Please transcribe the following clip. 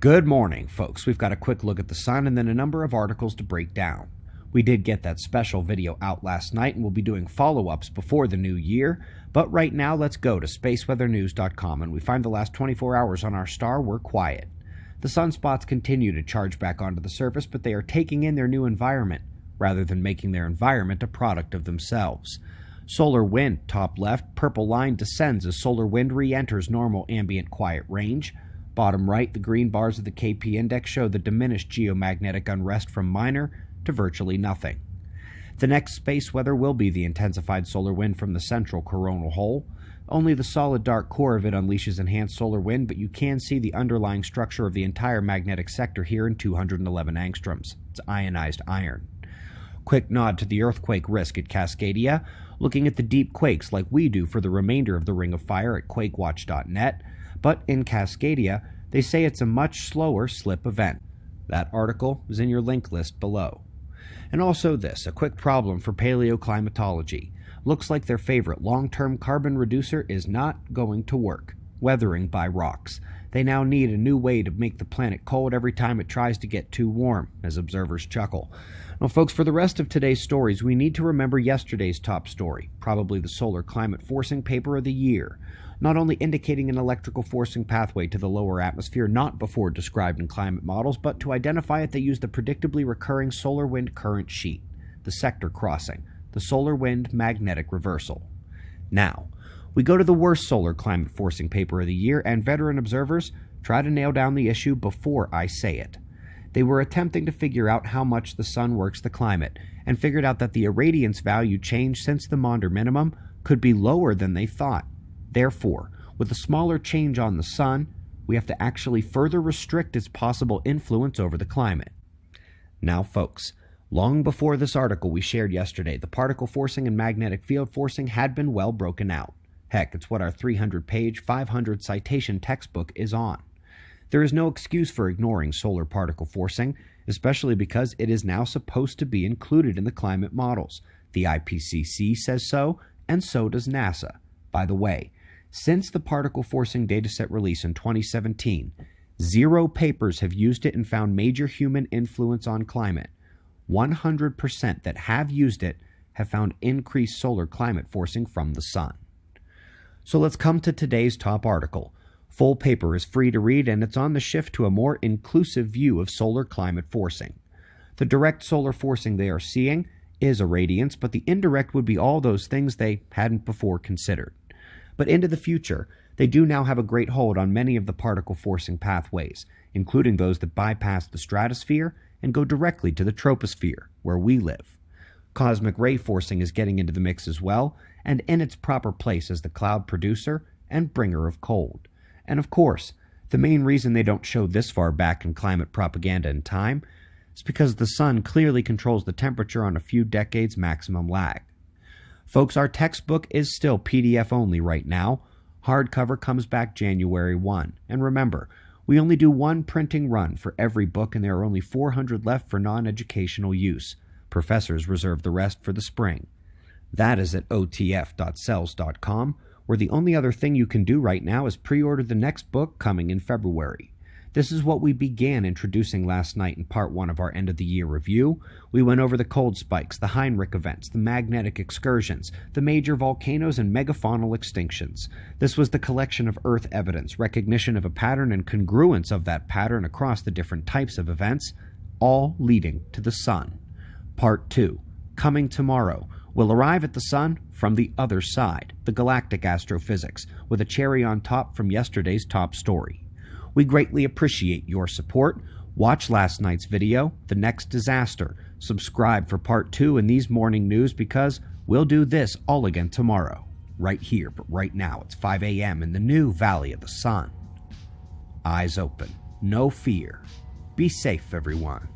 Good morning, folks. We've got a quick look at the sun and then a number of articles to break down. We did get that special video out last night and we'll be doing follow-ups before the new year, but right now let's go to spaceweathernews.com and we find the last 24 hours on our star were quiet. The sunspots continue to charge back onto the surface, but they are taking in their new environment, rather than making their environment a product of themselves. Solar wind, top left, purple line descends as solar wind re-enters normal ambient quiet range. Bottom right, the green bars of the KP index show the diminished geomagnetic unrest from minor to virtually nothing. The next space weather will be the intensified solar wind from the central coronal hole. Only the solid dark core of it unleashes enhanced solar wind, but you can see the underlying structure of the entire magnetic sector here in 211 angstroms. It's ionized iron. Quick nod to the earthquake risk at Cascadia, looking at the deep quakes like we do for the remainder of the Ring of Fire at quakewatch.net. But in Cascadia, they say it's a much slower slip event. That article is in your link list below. And also this, a quick problem for paleoclimatology. Looks like their favorite long-term carbon reducer is not going to work. Weathering by rocks. They now need a new way to make the planet cold every time it tries to get too warm, as observers chuckle. Now, folks, for the rest of today's stories, we need to remember yesterday's top story, probably the solar climate forcing paper of the year, not only indicating an electrical forcing pathway to the lower atmosphere not before described in climate models, but to identify it they used the predictably recurring solar wind current sheet, the sector crossing, the solar wind magnetic reversal. Now, we go to the worst solar climate forcing paper of the year, and veteran observers try to nail down the issue before I say it. They were attempting to figure out how much the sun works the climate, and figured out that the irradiance value change since the Maunder minimum could be lower than they thought. Therefore, with a smaller change on the sun, we have to actually further restrict its possible influence over the climate. Now, folks, long before this article we shared yesterday, the particle forcing and magnetic field forcing had been well broken out. Heck, it's what our 300-page, 500-citation textbook is on. There is no excuse for ignoring solar particle forcing, especially because it is now supposed to be included in the climate models. The IPCC says so, and so does NASA. By the way, since the particle forcing dataset release in 2017, 0 papers have used it and found major human influence on climate. 100% that have used it have found increased solar climate forcing from the sun. So let's come to today's top article. Full paper is free to read, and it's on the shift to a more inclusive view of solar climate forcing. The direct solar forcing they are seeing is irradiance, but the indirect would be all those things they hadn't before considered. But into the future, they do now have a great hold on many of the particle forcing pathways, including those that bypass the stratosphere and go directly to the troposphere, where we live. Cosmic ray forcing is getting into the mix as well, and in its proper place as the cloud producer and bringer of cold. And of course, the main reason they don't show this far back in climate propaganda and time is because the sun clearly controls the temperature on a few decades maximum lag. Folks, our textbook is still PDF only right now. Hardcover comes back January 1. And remember, we only do one printing run for every book, and there are only 400 left for non-educational use. Professors reserve the rest for the spring. That is at otf.cells.com, where the only other thing you can do right now is pre-order the next book coming in February. This is what we began introducing last night in part 1 of our end-of-the-year review. We went over the cold spikes, the Heinrich events, the magnetic excursions, the major volcanoes, and megafaunal extinctions. This was the collection of Earth evidence, recognition of a pattern, and congruence of that pattern across the different types of events, all leading to the sun. Part 2, coming tomorrow, will arrive at the sun from the other side, the galactic astrophysics, with a cherry on top from yesterday's top story. We greatly appreciate your support. Watch last night's video, The Next Disaster. Subscribe for part 2 in these morning news, because we'll do this all again tomorrow. Right here, but right now it's 5 a.m. in the new Valley of the Sun. Eyes open. No fear. Be safe, everyone.